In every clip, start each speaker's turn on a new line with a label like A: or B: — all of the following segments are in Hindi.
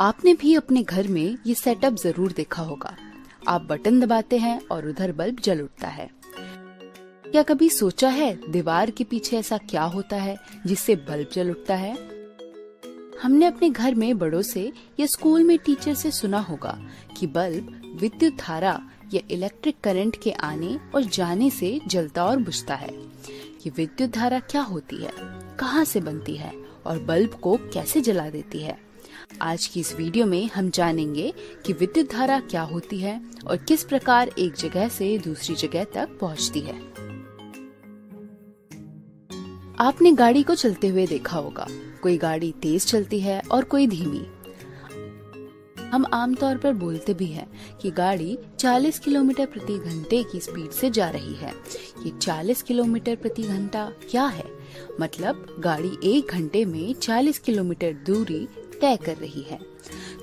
A: आपने भी अपने घर में ये सेटअप जरूर देखा होगा। आप बटन दबाते हैं और उधर बल्ब जल उठता है। क्या कभी सोचा है दीवार के पीछे ऐसा क्या होता है जिससे बल्ब जल उठता है? हमने अपने घर में बड़ों से या स्कूल में टीचर से सुना होगा कि बल्ब विद्युत धारा या इलेक्ट्रिक करंट के आने और जाने से जलता और बुझता है। ये विद्युत धारा क्या होती है, कहाँ से बनती है और बल्ब को कैसे जला देती है? आज की इस वीडियो में हम जानेंगे कि विद्युत धारा क्या होती है और किस प्रकार एक जगह से दूसरी जगह तक पहुंचती है। आपने गाड़ी को चलते हुए देखा होगा। कोई गाड़ी तेज चलती है और कोई धीमी। हम आमतौर पर बोलते भी हैं कि गाड़ी 40 किलोमीटर प्रति घंटे की स्पीड से जा रही है। ये 40 किलोमीटर प्रति घंटा क्या है? मतलब गाड़ी 1 घंटे में 40 किलोमीटर दूरी तय कर रही है।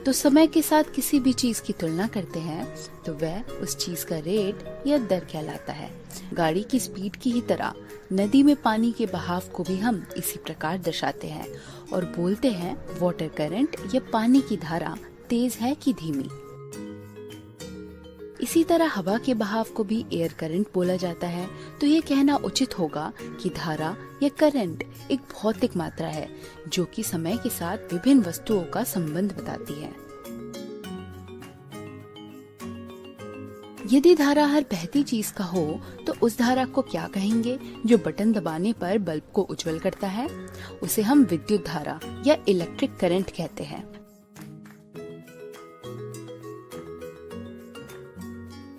A: तो समय के साथ किसी भी चीज की तुलना करते हैं तो वह उस चीज का रेट या दर कहलाता है। गाड़ी की स्पीड की ही तरह नदी में पानी के बहाव को भी हम इसी प्रकार दर्शाते हैं और बोलते हैं वाटर करंट या पानी की धारा तेज है कि धीमी। इसी तरह हवा के बहाव को भी एयर करंट बोला जाता है। तो ये कहना उचित होगा कि धारा या करंट एक भौतिक मात्रा है जो कि समय के साथ विभिन्न वस्तुओं का संबंध बताती है। यदि धारा हर बहती चीज का हो तो उस धारा को क्या कहेंगे जो बटन दबाने पर बल्ब को उज्जवल करता है? उसे हम विद्युत धारा या इलेक्ट्रिक करंट कहते हैं।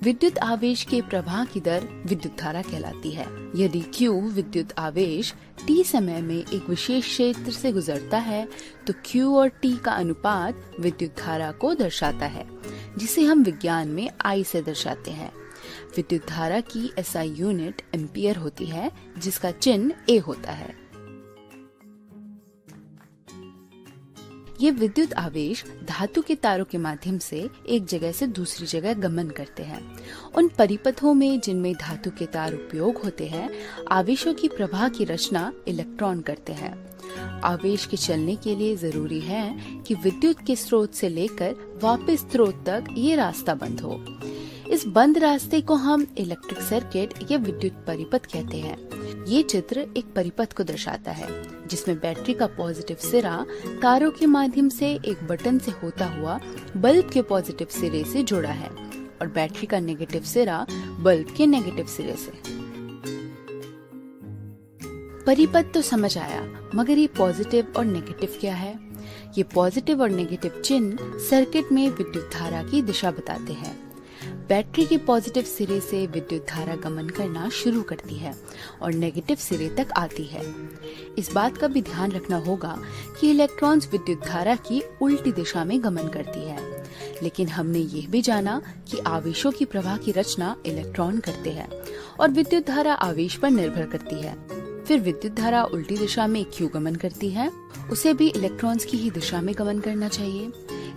A: विद्युत आवेश के प्रवाह की दर विद्युत धारा कहलाती है। यदि Q विद्युत आवेश t समय में एक विशेष क्षेत्र से गुजरता है तो Q और t का अनुपात विद्युत धारा को दर्शाता है, जिसे हम विज्ञान में I से दर्शाते हैं। विद्युत धारा की SI यूनिट एम्पियर होती है, जिसका चिन्ह A होता है। ये विद्युत आवेश धातु के तारों के माध्यम से एक जगह से दूसरी जगह गमन करते हैं। उन परिपथों में जिनमें धातु के तार उपयोग होते हैं, आवेशों की प्रवाह की रचना इलेक्ट्रॉन करते हैं। आवेश के चलने के लिए जरूरी है कि विद्युत के स्रोत से लेकर वापस स्रोत तक ये रास्ता बंद हो। इस बंद रास्ते को हम इलेक्ट्रिक सर्किट या विद्युत परिपथ कहते हैं। ये चित्र एक परिपथ को दर्शाता है जिसमें बैटरी का पॉजिटिव सिरा तारों के माध्यम से एक बटन से होता हुआ बल्ब के पॉजिटिव सिरे से जुड़ा है और बैटरी का नेगेटिव सिरा बल्ब के नेगेटिव सिरे से। परिपथ तो समझ आया, मगर ये पॉजिटिव और नेगेटिव क्या है? ये पॉजिटिव और नेगेटिव चिन्ह सर्किट में विद्युत धारा की दिशा बताते हैं। बैटरी के पॉजिटिव सिरे से विद्युत धारा गमन करना शुरू करती है और नेगेटिव सिरे तक आती है। इस बात का भी ध्यान रखना होगा कि इलेक्ट्रॉन्स विद्युत धारा की उल्टी दिशा में गमन करती है। लेकिन हमने ये भी जाना कि आवेशों की प्रवाह की रचना इलेक्ट्रॉन करते हैं और विद्युत धारा आवेश पर निर्भर करती है। फिर विद्युत धारा उल्टी दिशा में क्यों गमन करती है? उसे भी इलेक्ट्रॉन्स की ही दिशा में गमन करना चाहिए।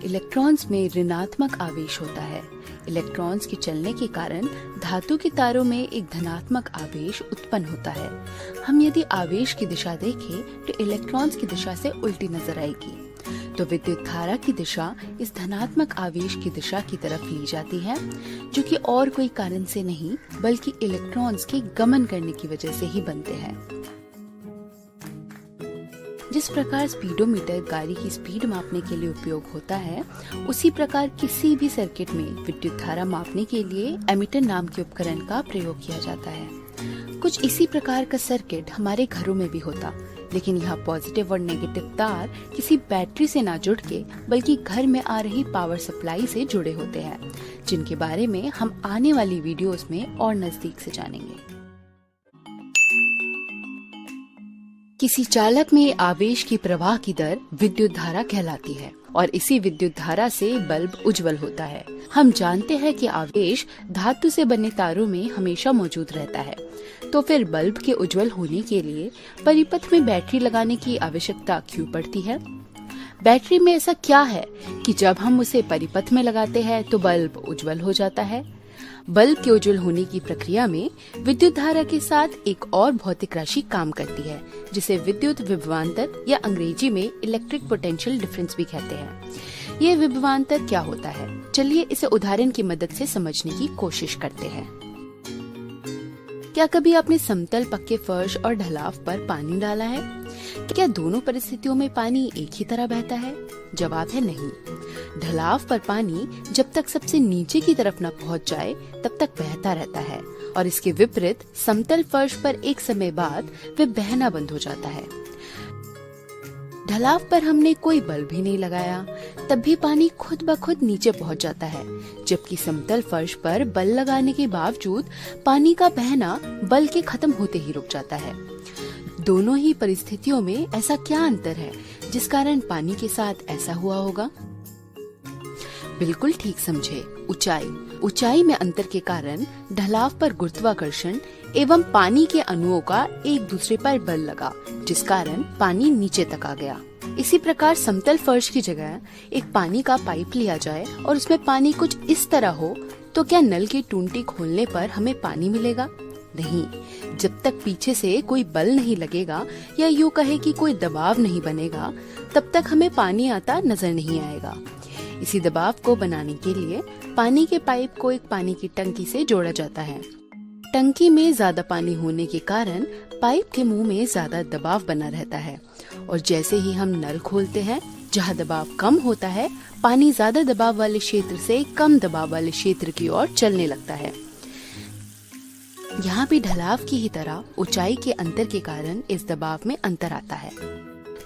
A: इलेक्ट्रॉन्स में ऋणात्मक आवेश होता है। इलेक्ट्रॉन्स के चलने के कारण धातु के तारों में एक धनात्मक आवेश उत्पन्न होता है। हम यदि आवेश की दिशा देखें तो इलेक्ट्रॉन्स की दिशा से उल्टी नजर आएगी। तो विद्युत धारा की दिशा इस धनात्मक आवेश की दिशा की तरफ ली जाती है, जो कि और कोई कारण से नहीं बल्कि इलेक्ट्रॉन्स के गमन करने की वजह से ही बनते हैं। जिस प्रकार स्पीडोमीटर गाड़ी की स्पीड मापने के लिए उपयोग होता है, उसी प्रकार किसी भी सर्किट में विद्युत धारा मापने के लिए एमीटर नाम के उपकरण का प्रयोग किया जाता है। कुछ इसी प्रकार का सर्किट हमारे घरों में भी होता, लेकिन यहाँ पॉजिटिव और नेगेटिव तार किसी बैटरी से ना जुड़ के बल्कि घर में आ रही पावर सप्लाई से जुड़े होते हैं, जिनके बारे में हम आने वाली वीडियोस में और नजदीक से जानेंगे। किसी चालक में आवेश की प्रवाह की दर विद्युत धारा कहलाती है और इसी विद्युत धारा से बल्ब उज्जवल होता है। हम जानते हैं कि आवेश धातु से बने तारों में हमेशा मौजूद रहता है, तो फिर बल्ब के उज्जवल होने के लिए परिपथ में बैटरी लगाने की आवश्यकता क्यों पड़ती है? बैटरी में ऐसा क्या है कि जब हम उसे परिपथ में लगाते हैं तो बल्ब उज्जवल हो जाता है? बल्ब के उज्जवल होने की प्रक्रिया में विद्युत धारा के साथ एक और भौतिक राशि काम करती है, जिसे विद्युत विभवांतर या अंग्रेजी में इलेक्ट्रिक पोटेंशियल डिफरेंस भी कहते हैं। ये विभवांतर क्या होता है, चलिए इसे उदाहरण की मदद से समझने की कोशिश करते हैं। क्या कभी आपने समतल पक्के फर्श और ढलाव पर पानी डाला है? क्या दोनों परिस्थितियों में पानी एक ही तरह बहता है? जवाब है नहीं। ढलाव पर पानी जब तक सबसे नीचे की तरफ न पहुंच जाए तब तक बहता रहता है, और इसके विपरीत समतल फर्श पर एक समय बाद वह बहना बंद हो जाता है। ढलाव पर हमने कोई बल्ब भी नहीं लगाया, तब भी पानी खुद ब खुद नीचे पहुंच जाता है, जबकि समतल फर्श पर बल्ब लगाने के बावजूद पानी का बहना बल्ब के खत्म होते ही रुक जाता है। दोनों ही परिस्थितियों में ऐसा क्या अंतर है जिस कारण पानी के साथ ऐसा हुआ होगा? बिल्कुल ठीक समझे, ऊंचाई में अंतर के कारण ढलाव पर गुरुत्वाकर्षण एवं पानी के अणुओं का एक दूसरे पर बल लगा, जिस कारण पानी नीचे तक आ गया। इसी प्रकार समतल फर्श की जगह एक पानी का पाइप लिया जाए और उसमें पानी कुछ इस तरह हो, तो क्या नल की टूंटी खोलने पर हमें पानी मिलेगा? नहीं। जब तक पीछे से कोई बल नहीं लगेगा या यूँ कहे कि कोई दबाव नहीं बनेगा, तब तक हमें पानी आता नजर नहीं आएगा। इसी दबाव को बनाने के लिए पानी के पाइप को एक पानी की टंकी से जोड़ा जाता है। टंकी में ज्यादा पानी होने के कारण पाइप के मुंह में ज्यादा दबाव बना रहता है, और जैसे ही हम नल खोलते हैं, जहाँ दबाव कम होता है, पानी ज्यादा दबाव वाले क्षेत्र से कम दबाव वाले क्षेत्र की ओर चलने लगता है। यहाँ भी ढलाव की ही तरह ऊंचाई के अंतर के कारण इस दबाव में अंतर आता है।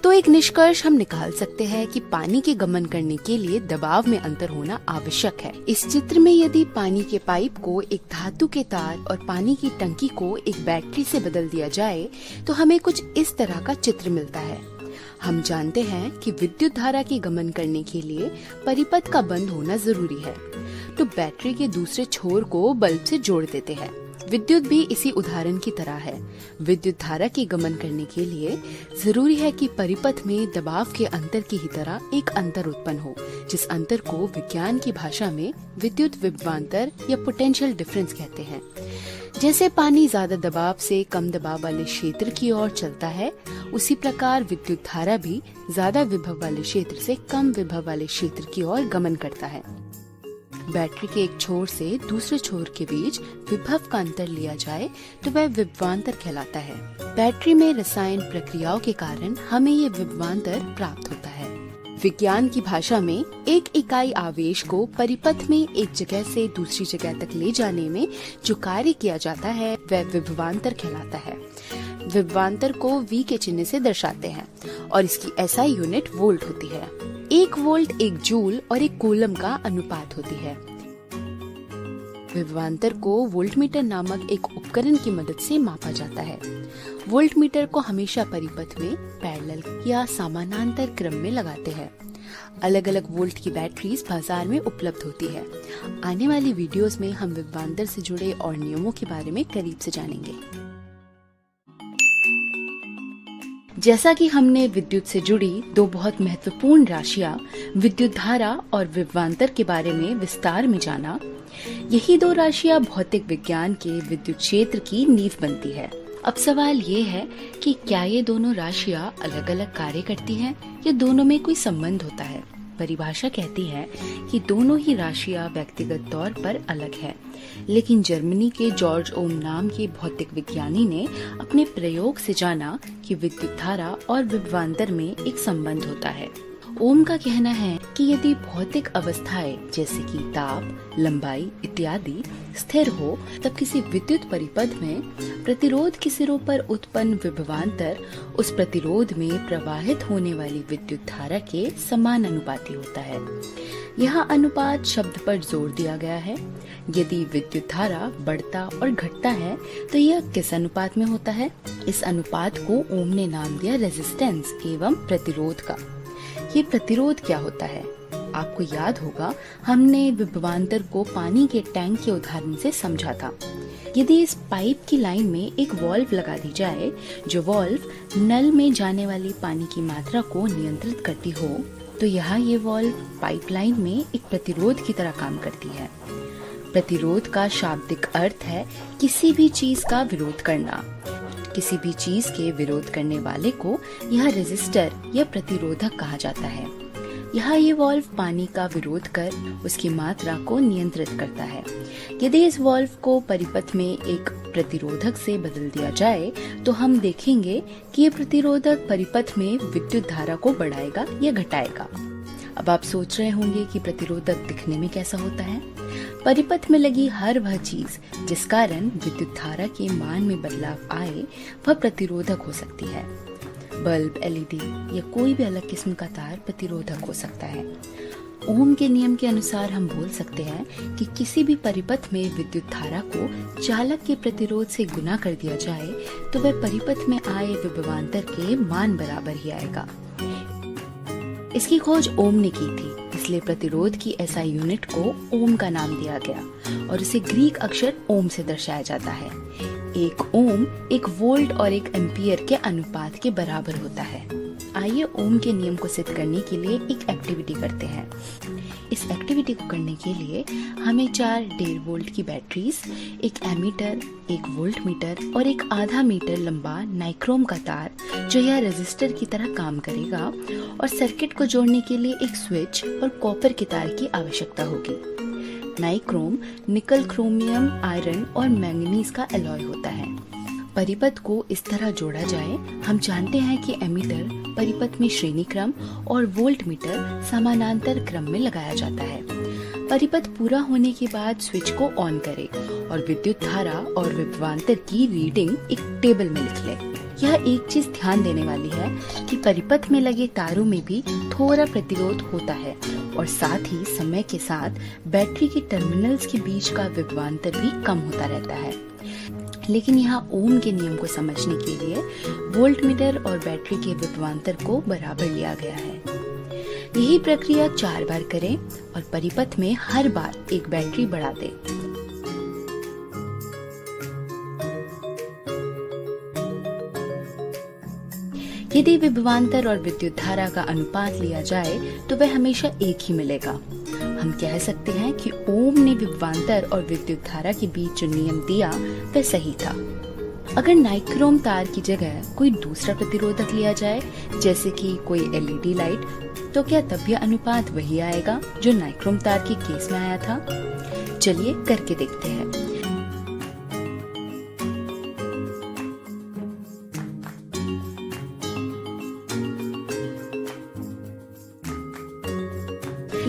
A: तो एक निष्कर्ष हम निकाल सकते हैं कि पानी के गमन करने के लिए दबाव में अंतर होना आवश्यक है। इस चित्र में यदि पानी के पाइप को एक धातु के तार और पानी की टंकी को एक बैटरी से बदल दिया जाए तो हमें कुछ इस तरह का चित्र मिलता है। हम जानते हैं कि विद्युत धारा के गमन करने के लिए परिपथ का बंद होना जरूरी है, तो बैटरी के दूसरे छोर को बल्ब से जोड़ देते हैं। विद्युत भी इसी उदाहरण की तरह है। विद्युत धारा के गमन करने के लिए जरूरी है कि परिपथ में दबाव के अंतर की ही तरह एक अंतर उत्पन्न हो, जिस अंतर को विज्ञान की भाषा में विद्युत विभवांतर या पोटेंशियल डिफरेंस कहते हैं। जैसे पानी ज्यादा दबाव से कम दबाव वाले क्षेत्र की ओर चलता है, उसी प्रकार विद्युत धारा भी ज्यादा विभव वाले क्षेत्र से कम विभव वाले क्षेत्र की ओर गमन करता है। बैटरी के एक छोर से दूसरे छोर के बीच विभव का अंतर लिया जाए तो वह विभवांतर कहलाता है। बैटरी में रसायन प्रक्रियाओं के कारण हमें ये विभवांतर प्राप्त होता है। विज्ञान की भाषा में एक इकाई आवेश को परिपथ में एक जगह से दूसरी जगह तक ले जाने में जो कार्य किया जाता है वह विभवांतर कहलाता है। विभवांतर को V के चिन्ह से दर्शाते हैं और इसकी SI यूनिट वोल्ट होती है। 1 वोल्ट 1 जूल और 1 कूलम का अनुपात होती है। विभवांतर को वोल्टमीटर नामक एक उपकरण की मदद से मापा जाता है। वोल्टमीटर को हमेशा परिपथ में पैरेलल या समानांतर क्रम में लगाते हैं। अलग अलग वोल्ट की बैटरीज बाजार में उपलब्ध होती है। आने वाली वीडियोस में हम विभवांतर से जुड़े और नियमों के बारे में करीब से जानेंगे। जैसा कि हमने विद्युत से जुड़ी 2 बहुत महत्वपूर्ण राशियां विद्युत धारा और विभवांतर के बारे में विस्तार में जाना, यही 2 राशियां भौतिक विज्ञान के विद्युत क्षेत्र की नींव बनती है। अब सवाल ये है कि क्या ये दोनों राशियां अलग अलग कार्य करती हैं या दोनों में कोई संबंध होता है? परिभाषा कहती है कि दोनों ही राशियां व्यक्तिगत तौर पर अलग है, लेकिन जर्मनी के जॉर्ज ओम नाम के भौतिक विज्ञानी ने अपने प्रयोग से जाना कि विद्युत धारा और विभवांतर में एक संबंध होता है। ओम का कहना है कि यदि भौतिक अवस्थाएं जैसे कि ताप, लंबाई इत्यादि स्थिर हो, तब किसी विद्युत परिपथ में प्रतिरोध के सिरों पर उत्पन्न विभवांतर उस प्रतिरोध में प्रवाहित होने वाली विद्युत धारा के समान अनुपाती होता है। यहाँ अनुपात शब्द पर जोर दिया गया है। यदि विद्युत धारा बढ़ता और घटता है तो यह किस अनुपात में होता है? इस अनुपात को ओम ने नाम दिया रेजिस्टेंस एवं प्रतिरोध का। ये प्रतिरोध क्या होता है? आपको याद होगा हमने विभवांतर को पानी के टैंक के उदाहरण से समझा था। यदि इस पाइप की लाइन में एक वाल्व लगा दी जाए, जो वाल्व नल में जाने वाली पानी की मात्रा को नियंत्रित करती हो, तो यहाँ ये वाल्व पाइपलाइन में एक प्रतिरोध की तरह काम करती है। प्रतिरोध का शाब्दिक अर्थ है किसी भी चीज का विरोध करना। किसी भी चीज के विरोध करने वाले को यह रेजिस्टर या प्रतिरोधक कहा जाता है। ये वाल्व पानी का विरोध कर उसकी मात्रा को नियंत्रित करता है। यदि इस वाल्व को परिपथ में एक प्रतिरोधक से बदल दिया जाए तो हम देखेंगे कि ये प्रतिरोधक परिपथ में विद्युत धारा को बढ़ाएगा या घटाएगा। अब आप सोच रहे होंगे कि प्रतिरोधक दिखने में कैसा होता है। परिपथ में लगी हर वह चीज जिस कारण विद्युत धारा के मान में बदलाव आए वह प्रतिरोधक हो सकती है। बल्ब, एलईडी या कोई भी अलग किस्म का तार प्रतिरोधक हो सकता है। ओम के नियम के अनुसार हम बोल सकते हैं कि किसी भी परिपथ में विद्युत धारा को चालक के प्रतिरोध से गुना कर दिया जाए तो वह परिपथ में आए विभवांतर के मान बराबर ही आएगा। इसकी खोज ओम ने की थी, इसलिए प्रतिरोध की एसआई यूनिट को ओम का नाम दिया गया और इसे ग्रीक अक्षर ओम से दर्शाया जाता है। एक ओम एक वोल्ट और एक एम्पियर के अनुपात के बराबर होता है। आइए ओम के नियम को सिद्ध करने के लिए एक एक्टिविटी करते हैं। इस एक्टिविटी को करने के लिए हमें 4 1.5 वोल्ट की बैटरीज, एक एमीटर, एक वोल्ट मीटर और एक आधा मीटर लंबा नाइक्रोम का तार जो यह रेजिस्टर की तरह काम करेगा और सर्किट को जोड़ने के लिए एक स्विच और कॉपर के तार की आवश्यकता होगी। नाइक्रोम निकल, क्रोमियम, आयरन और मैंगनीज का एलॉय होता है। परिपथ को इस तरह जोड़ा जाए। हम जानते हैं कि एमीटर परिपथ में श्रेणी क्रम और वोल्ट मीटर समानांतर क्रम में लगाया जाता है। परिपथ पूरा होने के बाद स्विच को ऑन करें और विद्युत धारा और विभवांतर की रीडिंग एक टेबल में लिख लें। यह एक चीज ध्यान देने वाली है कि परिपथ में लगे तारों में भी थोड़ा प्रतिरोध होता है और साथ ही समय के साथ बैटरी के टर्मिनल्स के बीच का विभवांतर भी कम होता रहता है। लेकिन यहाँ ओम के नियम को समझने के लिए वोल्ट मीटर और बैटरी के विभवांतर को बराबर लिया गया है। यही प्रक्रिया 4 बार करें और परिपथ में हर बार एक बैटरी बढ़ा दें। यदि विभवांतर और विद्युत धारा का अनुपात लिया जाए तो वह हमेशा एक ही मिलेगा। हम कह सकते हैं कि ओम ने विभवांतर और विद्युत धारा के बीच जो नियम दिया वह सही था। अगर नाइक्रोम तार की जगह कोई दूसरा प्रतिरोधक लिया जाए, जैसे कि कोई एलईडी लाइट, तो क्या तब यह अनुपात वही आएगा जो नाइक्रोम तार के केस में आया था? चलिए करके देखते हैं।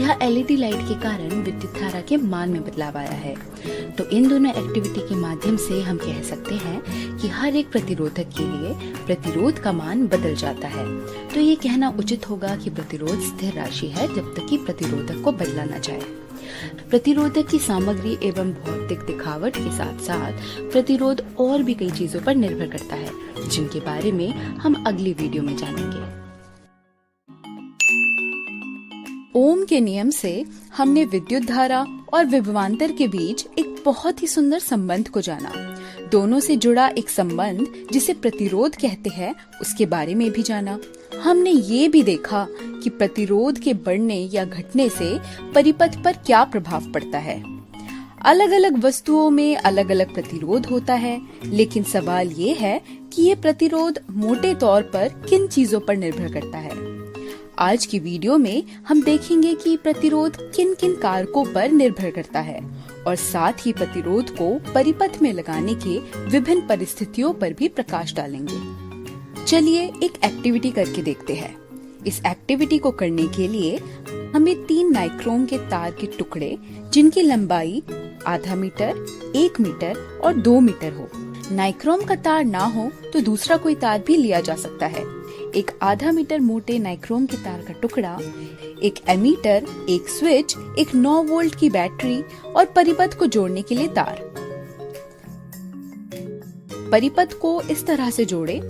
A: यह एलईडी लाइट के कारण विद्युत धारा के मान में बदलाव आया है। तो इन दोनों एक्टिविटी के माध्यम से हम कह सकते हैं कि हर एक प्रतिरोधक के लिए प्रतिरोध का मान बदल जाता है। तो ये कहना उचित होगा कि प्रतिरोध स्थिर राशि है जब तक कि प्रतिरोधक को बदला न जाए। प्रतिरोधक की सामग्री एवं भौतिक दिखावट के साथ साथ प्रतिरोध और भी कई चीजों पर निर्भर करता है, जिनके बारे में हम अगली वीडियो में जानेंगे। ओम के नियम से हमने विद्युत धारा और विभवांतर के बीच एक बहुत ही सुंदर संबंध को जाना। दोनों से जुड़ा एक संबंध जिसे प्रतिरोध कहते हैं उसके बारे में भी जाना। हमने ये भी देखा कि प्रतिरोध के बढ़ने या घटने से परिपथ पर क्या प्रभाव पड़ता है। अलग अलग वस्तुओं में अलग अलग प्रतिरोध होता है, लेकिन सवाल ये है कि ये प्रतिरोध मोटे तौर पर किन चीजों पर निर्भर करता है। आज की वीडियो में हम देखेंगे कि प्रतिरोध किन किन कारकों पर निर्भर करता है और साथ ही प्रतिरोध को परिपथ में लगाने के विभिन्न परिस्थितियों पर भी प्रकाश डालेंगे। चलिए एक एक्टिविटी करके देखते हैं। इस एक्टिविटी को करने के लिए हमें 3 नाइक्रोम के तार के टुकड़े जिनकी लंबाई आधा मीटर, 1 मीटर और 2 मीटर हो। नाइक्रोम का तार ना हो तो दूसरा कोई तार भी लिया जा सकता है। एक आधा मीटर मोटे नाइक्रोम के तार का टुकड़ा, एक एमीटर, एक स्विच, एक 9 वोल्ट की बैटरी और परिपथ को जोड़ने के लिए तार। परिपथ को इस तरह से जोड़े।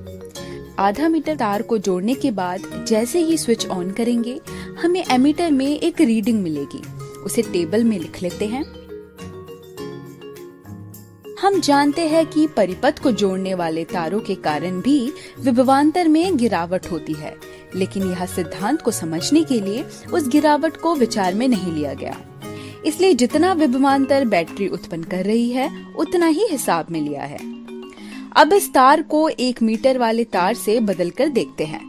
A: आधा मीटर तार को जोड़ने के बाद जैसे ही स्विच ऑन करेंगे हमें एमीटर में एक रीडिंग मिलेगी। उसे टेबल में लिख लेते हैं। हम जानते हैं कि परिपथ को जोड़ने वाले तारों के कारण भी विभवांतर में गिरावट होती है, लेकिन यह सिद्धांत को समझने के लिए उस गिरावट को विचार में नहीं लिया गया। इसलिए जितना विभवांतर बैटरी उत्पन्न कर रही है उतना ही हिसाब में लिया है। अब इस तार को 1 मीटर वाले तार से बदलकर देखते हैं।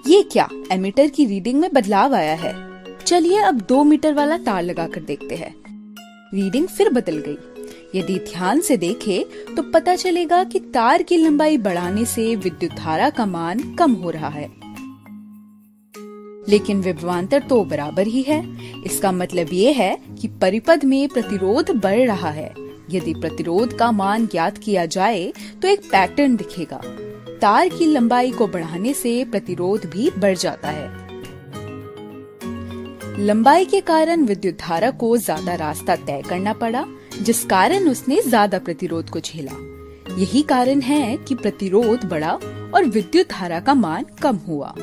A: ये क्या, एमीटर की रीडिंग में बदलाव आया है। चलिए अब 2 मीटर वाला तार लगाकर देखते हैं। रीडिंग फिर बदल गई। यदि ध्यान से देखें तो पता चलेगा कि तार की लंबाई बढ़ाने से विद्युत धारा का मान कम हो रहा है, लेकिन विभवांतर तो बराबर ही है। इसका मतलब ये है कि परिपथ में प्रतिरोध बढ़ रहा है। यदि प्रतिरोध का मान ज्ञात किया जाए तो एक पैटर्न दिखेगा। तार की लंबाई को बढ़ाने से प्रतिरोध भी बढ़ जाता है। लंबाई के कारण विद्युत धारा को ज्यादा रास्ता तय करना पड़ा, जिस कारण उसने ज्यादा प्रतिरोध को झेला। यही कारण है कि प्रतिरोध बढ़ा और विद्युत धारा का मान कम हुआ।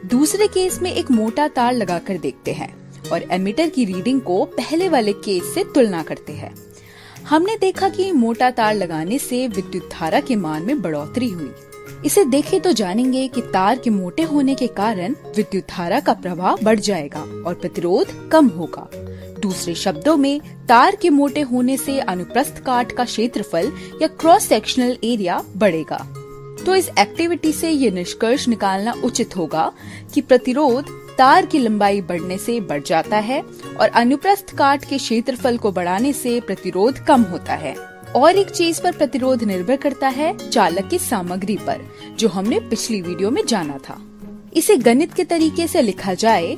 A: दूसरे केस में एक मोटा तार लगाकर देखते हैं और एमीटर की रीडिंग को पहले वाले केस से तुलना करते हैं। हमने देखा कि मोटा तार लगाने से विद्युत धारा के मान में बढ़ोतरी हुई। इसे देखें तो जानेंगे कि तार के मोटे होने के कारण विद्युत धारा का प्रवाह बढ़ जाएगा और प्रतिरोध कम होगा। दूसरे शब्दों में, तार के मोटे होने से अनुप्रस्थ काट का क्षेत्रफल या क्रॉस सेक्शनल एरिया बढ़ेगा। तो इस एक्टिविटी से ये निष्कर्ष निकालना उचित होगा कि प्रतिरोध तार की लंबाई बढ़ने से बढ़ जाता है और अनुप्रस्थ काट के क्षेत्रफल को बढ़ाने से प्रतिरोध कम होता है। और एक चीज पर प्रतिरोध निर्भर करता है, चालक की सामग्री पर, जो हमने पिछली वीडियो में जाना था। इसे गणित के तरीके से लिखा जाए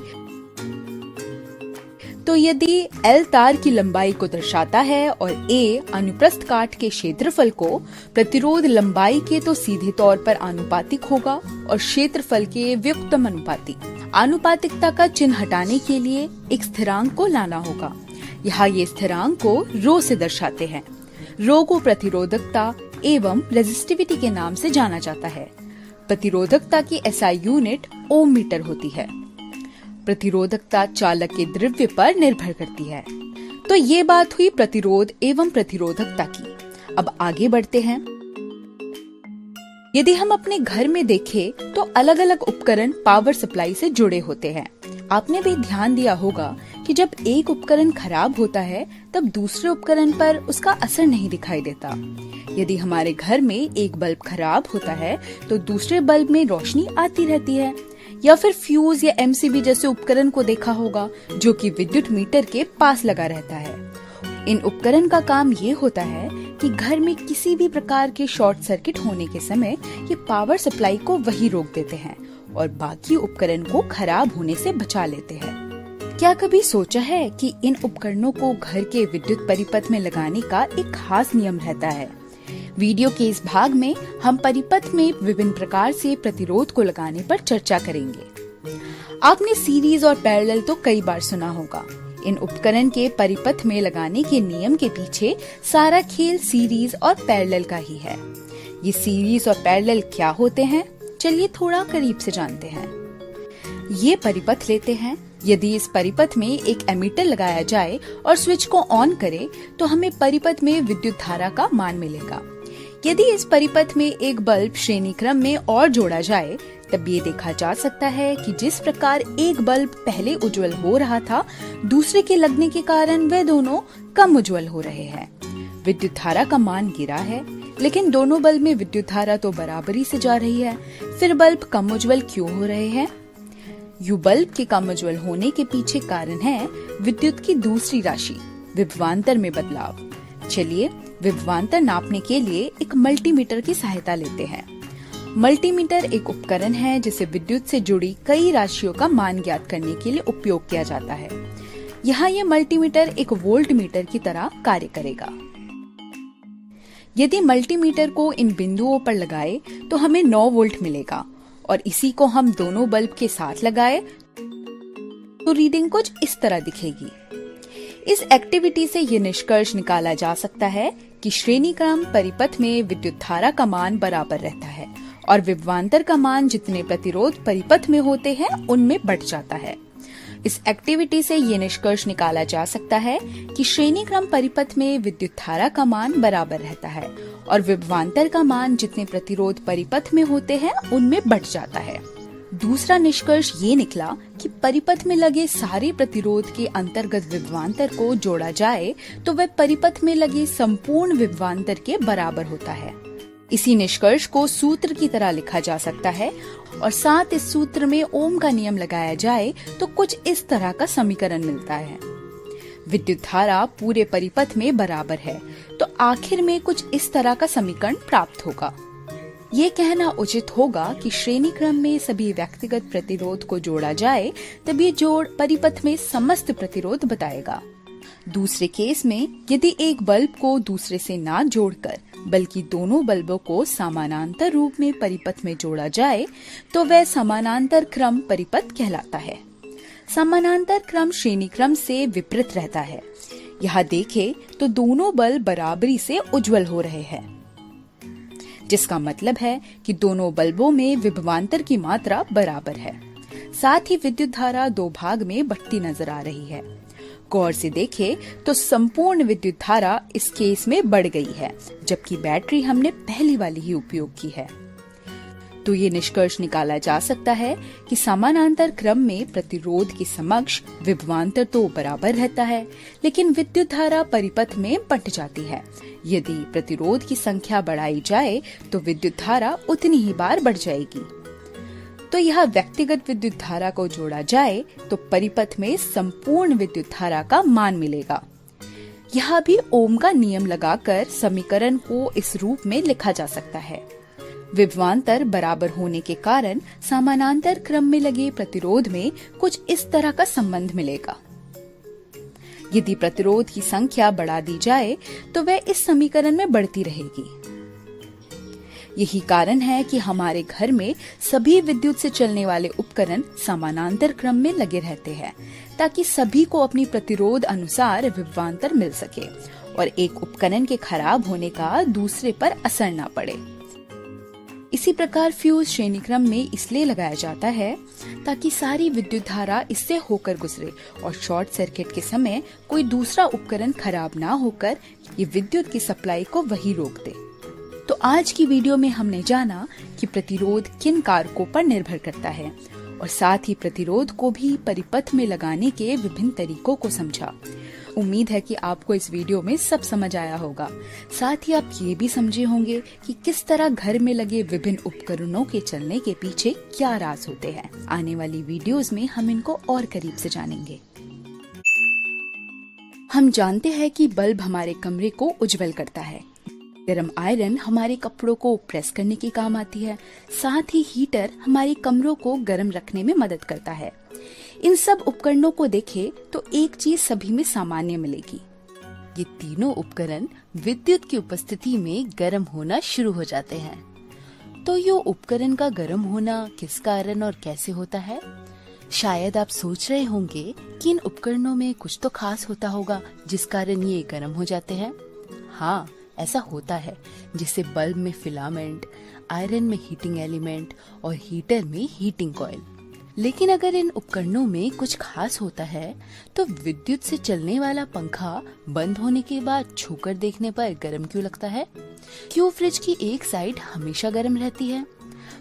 A: तो यदि L तार की लंबाई को दर्शाता है और A अनुप्रस्थ काट के क्षेत्रफल को, प्रतिरोध लंबाई के तो सीधे तौर पर आनुपातिक होगा और क्षेत्रफल के व्युत्क्रमानुपाती। आनुपातिकता का चिन्ह हटाने के लिए एक स्थिरांक को लाना होगा। यहाँ ये स्थिरांक को रो से दर्शाते हैं। रो को प्रतिरोधकता एवं रेजिस्टिविटी के नाम से जाना जाता है। प्रतिरोधकता की SI यूनिट ओम मीटर होती है। प्रतिरोधकता चालक के द्रव्य पर निर्भर करती है। तो ये बात हुई प्रतिरोध एवं प्रतिरोधकता की। अब आगे बढ़ते हैं। यदि हम अपने घर में देखें तो अलग अलग उपकरण पावर सप्लाई से जुड़े होते हैं। आपने भी ध्यान दिया होगा कि जब एक उपकरण खराब होता है तब दूसरे उपकरण पर उसका असर नहीं दिखाई देता। यदि हमारे घर में एक बल्ब खराब होता है तो दूसरे बल्ब में रोशनी आती रहती है। या फिर फ्यूज या MCB जैसे उपकरण को देखा होगा जो कि विद्युत मीटर के पास लगा रहता है। इन उपकरण का काम ये होता है कि घर में किसी भी प्रकार के शॉर्ट सर्किट होने के समय ये पावर सप्लाई को वही रोक देते हैं और बाकी उपकरण को खराब होने से बचा लेते हैं। क्या कभी सोचा है कि इन उपकरणों को घर के विद्युत परिपथ में लगाने का एक खास नियम रहता है? वीडियो के इस भाग में हम परिपथ में विभिन्न प्रकार से प्रतिरोध को लगाने पर चर्चा करेंगे। आपने सीरीज और पैरेलल तो कई बार सुना होगा। इन उपकरण के परिपथ में लगाने के नियम के पीछे सारा खेल सीरीज और पैरेलल का ही है। ये सीरीज और पैरेलल क्या होते हैं, चलिए थोड़ा करीब से जानते हैं। ये परिपथ लेते हैं। यदि इस परिपथ में एक एमीटर लगाया जाए और स्विच को ऑन करे तो हमें परिपथ में विद्युत धारा का मान मिलेगा। यदि इस परिपथ में एक बल्ब श्रेणी क्रम में और जोड़ा जाए तब ये देखा जा सकता है कि जिस प्रकार एक बल्ब पहले उज्जवल हो रहा था, दूसरे के लगने के कारण वे दोनों कम उज्जवल हो रहे हैं। विद्युत धारा का मान गिरा है, लेकिन दोनों बल्ब में विद्युत धारा तो बराबरी से जा रही है। फिर बल्ब कम उज्जवल क्यों हो रहे हैं? यू बल्ब के कम उज्जवल होने के पीछे कारण है विद्युत की दूसरी राशि, विभवांतर में बदलाव। चलिए विभवांतर नापने के लिए एक मल्टीमीटर की सहायता लेते हैं। मल्टीमीटर एक उपकरण है जिसे विद्युत से जुड़ी कई राशियों का मान ज्ञात करने के लिए उपयोग किया जाता है। यहाँ ये मल्टीमीटर एक वोल्ट मीटर की तरह कार्य करेगा। यदि मल्टीमीटर को इन बिंदुओं पर लगाए तो हमें 9 वोल्ट मिलेगा और इसी को हम दोनों बल्ब के साथ लगाए तो रीडिंग कुछ इस तरह दिखेगी। इस एक्टिविटी से ये निष्कर्ष निकाला जा सकता है कि श्रेणी क्रम परिपथ में विद्युत धारा का मान बराबर रहता है और विभवांतर का मान जितने प्रतिरोध परिपथ में होते हैं उनमें बढ़ जाता है। इस एक्टिविटी से ये निष्कर्ष निकाला जा सकता है कि श्रेणी क्रम परिपथ में विद्युत धारा का मान बराबर रहता है और विभवांतर का मान जितने प्रतिरोध परिपथ में होते हैं उनमें बढ़ जाता है। दूसरा निष्कर्ष ये निकला कि परिपथ में लगे सारे प्रतिरोध के अंतर्गत विभवांतर को जोड़ा जाए तो वह परिपथ में लगे संपूर्ण विभवांतर के बराबर होता है। इसी निष्कर्ष को सूत्र की तरह लिखा जा सकता है और साथ इस सूत्र में ओम का नियम लगाया जाए तो कुछ इस तरह का समीकरण मिलता है। विद्युत धारा पूरे परिपथ में बराबर है तो आखिर में कुछ इस तरह का समीकरण प्राप्त होगा। ये कहना उचित होगा कि श्रेणी क्रम में सभी व्यक्तिगत प्रतिरोध को जोड़ा जाए तब ये जोड़ परिपथ में समस्त प्रतिरोध बताएगा। दूसरे केस में यदि एक बल्ब को दूसरे से ना जोड़कर बल्कि दोनों बल्बों को समानांतर रूप में परिपथ में जोड़ा जाए तो वह समानांतर क्रम परिपथ कहलाता है। समानांतर क्रम श्रेणी क्रम से विपरीत रहता है। यहाँ देखें तो दोनों बल्ब बराबरी से उज्जवल हो रहे हैं, जिसका मतलब है कि दोनों बल्बों में विभवांतर की मात्रा बराबर है। साथ ही विद्युत धारा दो भाग में बढ़ती नजर आ रही है। गौर से देखें तो संपूर्ण विद्युत धारा इस केस में बढ़ गई है, जबकि बैटरी हमने पहली वाली ही उपयोग की है। तो ये निष्कर्ष निकाला जा सकता है कि समानांतर क्रम में प्रतिरोध के समक्ष विभवांतर तो बराबर रहता है, लेकिन विद्युत धारा परिपथ में बंट जाती है। यदि प्रतिरोध की संख्या बढ़ाई जाए तो विद्युत धारा उतनी ही बार बढ़ जाएगी। तो यह व्यक्तिगत विद्युत धारा को जोड़ा जाए तो परिपथ में संपूर्ण विद्युत धारा का मान मिलेगा। यह भी ओम का नियम लगाकर समीकरण को इस रूप में लिखा जा सकता है। विभवांतर बराबर होने के कारण समानांतर क्रम में लगे प्रतिरोध में कुछ इस तरह का संबंध मिलेगा। यदि प्रतिरोध की संख्या बढ़ा दी जाए तो वह इस समीकरण में बढ़ती रहेगी। यही कारण है कि हमारे घर में सभी विद्युत से चलने वाले उपकरण समानांतर क्रम में लगे रहते हैं, ताकि सभी को अपनी प्रतिरोध अनुसार विभवांतर मिल सके और एक उपकरण के खराब होने का दूसरे पर असर न पड़े। इसी प्रकार फ्यूज श्रेणी क्रम में इसलिए लगाया जाता है ताकि सारी विद्युत धारा इससे होकर गुजरे और शॉर्ट सर्किट के समय कोई दूसरा उपकरण खराब ना होकर ये विद्युत की सप्लाई को वही रोक दे। तो आज की वीडियो में हमने जाना कि प्रतिरोध किन कारकों पर निर्भर करता है और साथ ही प्रतिरोध को भी परिपथ में लगाने के विभिन्न तरीकों को समझा। उम्मीद है कि आपको इस वीडियो में सब समझ आया होगा। साथ ही आप ये भी समझे होंगे कि किस तरह घर में लगे विभिन्न उपकरणों के चलने के पीछे क्या राज होते हैं। आने वाली वीडियोस में हम इनको और करीब से जानेंगे। हम जानते हैं कि बल्ब हमारे कमरे को उज्जवल करता है। गर्म आयरन हमारे कपड़ों को प्रेस करने के काम आती है। साथ ही हीटर हमारे कमरों को गर्म रखने में मदद करता है। इन सब उपकरणों को देखें तो एक चीज सभी में सामान्य मिलेगी। ये तीनों उपकरण विद्युत की उपस्थिति में गर्म होना शुरू हो जाते हैं। तो ये उपकरण का गर्म होना किस कारण और कैसे होता है? शायद आप सोच रहे होंगे कि इन उपकरणों में कुछ तो खास होता होगा जिस कारण ये गर्म हो जाते हैं। हाँ, ऐसा होता है, जिससे बल्ब में फिलामेंट, आयरन में हीटिंग एलिमेंट और हीटर में हीटिंग कॉइल। लेकिन अगर इन उपकरणों में कुछ खास होता है तो विद्युत से चलने वाला पंखा बंद होने के बाद छूकर देखने पर गर्म क्यों लगता है? क्यों फ्रिज की एक साइड हमेशा गर्म रहती है?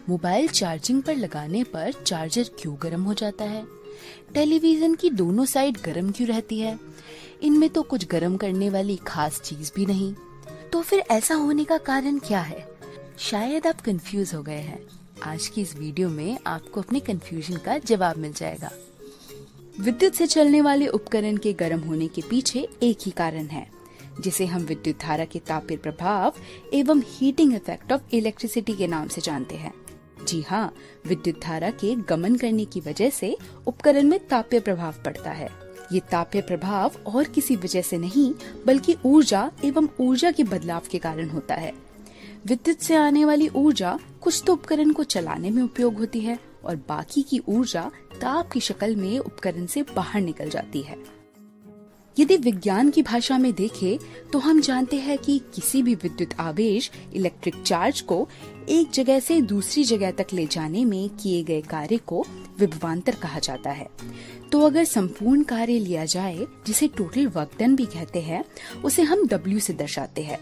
A: मोबाइल चार्जिंग पर लगाने पर चार्जर क्यों गर्म हो जाता है? टेलीविजन की दोनों साइड गर्म क्यों रहती है? इनमें तो कुछ गर्म करने वाली खास चीज भी नहीं। तो फिर ऐसा होने का कारण क्या है? शायद आप कंफ्यूज हो गए हैं। आज की इस वीडियो में आपको अपने कंफ्यूजन का जवाब मिल जाएगा। विद्युत से चलने वाले उपकरण के गर्म होने के पीछे एक ही कारण है, जिसे हम विद्युत धारा के तापीय प्रभाव एवं हीटिंग इफेक्ट ऑफ इलेक्ट्रिसिटी के नाम से जानते हैं। जी हाँ, विद्युत धारा के गमन करने की वजह से उपकरण में तापीय प्रभाव पड़ता है। ये तापीय प्रभाव और किसी वजह से नहीं बल्कि ऊर्जा एवं ऊर्जा के बदलाव के कारण होता है। विद्युत से आने वाली ऊर्जा कुछ तो उपकरण को चलाने में उपयोग होती है और बाकी की ऊर्जा ताप की शक्ल में उपकरण से बाहर निकल जाती है। यदि विज्ञान की भाषा में देखें तो हम जानते हैं कि किसी भी विद्युत आवेश इलेक्ट्रिक चार्ज को एक जगह से दूसरी जगह तक ले जाने में किए गए कार्य को विभवांतर कहा जाता है। तो अगर संपूर्ण कार्य लिया जाए, जिसे टोटल वर्क डन भी कहते हैं, उसे हम W से दर्शाते हैं।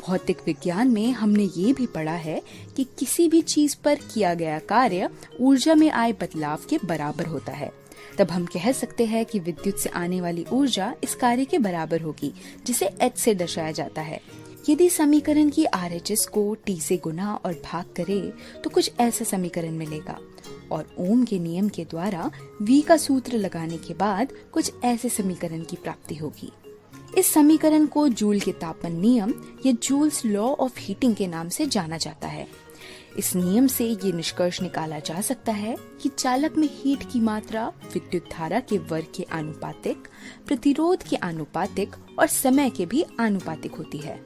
A: भौतिक विज्ञान में हमने ये भी पढ़ा है कि किसी भी चीज पर किया गया कार्य ऊर्जा में आए बदलाव के बराबर होता है। तब हम कह सकते हैं कि विद्युत से आने वाली ऊर्जा इस कार्य के बराबर होगी, जिसे H से दर्शाया जाता है। यदि समीकरण की RHS को T से गुना और भाग करे तो कुछ ऐसा समीकरण मिलेगा, और ओम के नियम के द्वारा V का सूत्र लगाने के बाद कुछ ऐसे समीकरण की प्राप्ति होगी। इस समीकरण को जूल के तापन नियम या जूल्स लॉ ऑफ हीटिंग के नाम से जाना जाता है। इस नियम से ये निष्कर्ष निकाला जा सकता है कि चालक में हीट की मात्रा विद्युत धारा के वर्ग के आनुपातिक, प्रतिरोध के आनुपातिक और समय के भी आनुपातिक होती है।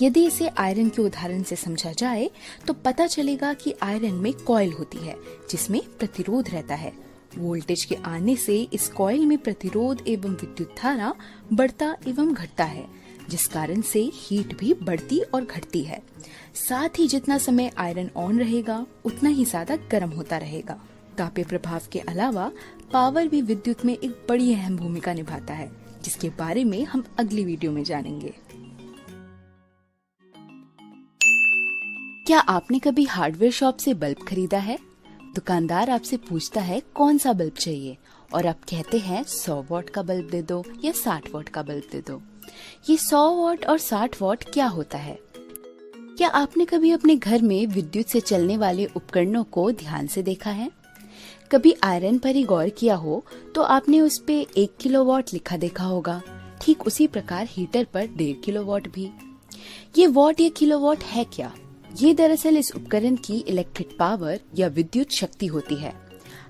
A: यदि इसे आयरन के उदाहरण से समझा जाए तो पता चलेगा कि आयरन में कॉइल होती है जिसमें प्रतिरोध रहता है। वोल्टेज के आने से इस कॉइल में प्रतिरोध एवं विद्युत धारा बढ़ता एवं घटता है, जिस कारण से हीट भी बढ़ती और घटती है। साथ ही जितना समय आयरन ऑन रहेगा उतना ही ज्यादा गर्म होता रहेगा। तापीय प्रभाव के अलावा पावर भी विद्युत में एक बड़ी अहम भूमिका निभाता है, जिसके बारे में हम अगली वीडियो में जानेंगे। क्या आपने कभी हार्डवेयर शॉप से बल्ब खरीदा है? दुकानदार आपसे पूछता है कौन सा बल्ब चाहिए और आप कहते हैं 100 वॉट का बल्ब दे दो या 60 वॉट का बल्ब दे दो। ये 100 वॉट और 60 वॉट क्या होता है? क्या आपने कभी अपने घर में विद्युत से चलने वाले उपकरणों को ध्यान से देखा है? कभी आयरन पर ही गौर किया हो तो आपने उस पे 1 किलोवाट लिखा देखा होगा। ठीक उसी प्रकार हीटर पर 1.5 किलोवाट भी। ये वॉट या किलोवाट है क्या? ये दरअसल इस उपकरण की इलेक्ट्रिक पावर या विद्युत शक्ति होती है।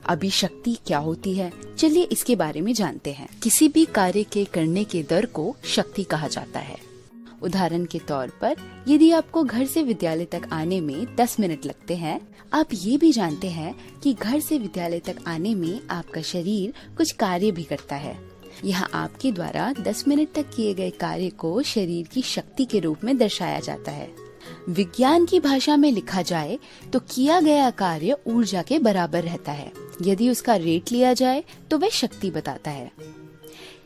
A: अभी शक्ति क्या होती है, चलिए इसके बारे में जानते हैं। किसी भी कार्य के करने के दर को शक्ति कहा जाता है। उदाहरण के तौर पर यदि आपको घर से विद्यालय तक आने में 10 मिनट लगते हैं, आप ये भी जानते हैं कि घर से विद्यालय तक आने में आपका शरीर कुछ कार्य भी करता है। यहाँ आपके द्वारा 10 मिनट तक किए गए कार्य को शरीर की शक्ति के रूप में दर्शाया जाता है। विज्ञान की भाषा में लिखा जाए तो किया गया कार्य ऊर्जा के बराबर रहता है। यदि उसका रेट लिया जाए तो वह शक्ति बताता है।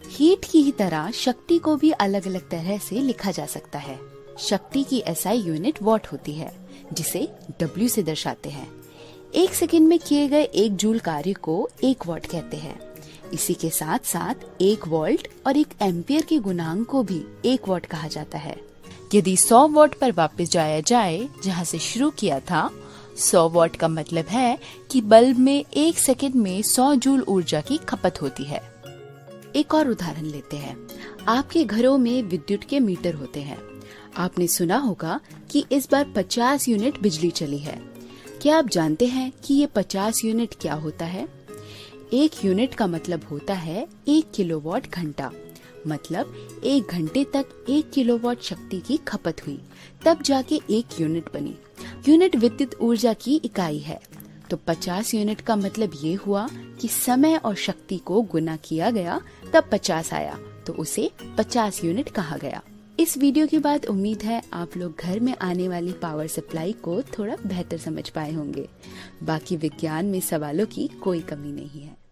A: हीट की ही तरह शक्ति को भी अलग अलग तरह से लिखा जा सकता है। शक्ति की SI यूनिट वॉट होती है, जिसे W से दर्शाते हैं। 1 सेकंड में किए गए 1 जूल कार्य को 1 वॉट कहते हैं। इसी के साथ साथ 1 वोल्ट और 1 एम्पियर के गुणांक को भी 1 वॉट कहा जाता है। यदि 100 वॉट पर वापस जाया जाए जहां से शुरू किया था, 100 वॉट का मतलब है कि बल्ब में 1 सेकंड में 100 जूल ऊर्जा की खपत होती है। एक और उदाहरण लेते हैं। आपके घरों में विद्युत के मीटर होते हैं। आपने सुना होगा कि इस बार 50 यूनिट बिजली चली है। क्या आप जानते हैं कि ये 50 यूनिट क्या होता है? 1 यूनिट का मतलब होता है 1 किलोवाट घंटा। मतलब 1 घंटे तक 1 किलोवाट शक्ति की खपत हुई, तब जाके 1 यूनिट बनी। यूनिट विद्युत ऊर्जा की इकाई है। तो 50 यूनिट का मतलब ये हुआ कि समय और शक्ति को गुना किया गया तब 50 आया, तो उसे 50 यूनिट कहा गया। इस वीडियो के बाद उम्मीद है आप लोग घर में आने वाली पावर सप्लाई को थोड़ा बेहतर समझ पाए होंगे। बाकी विज्ञान में सवालों की कोई कमी नहीं है।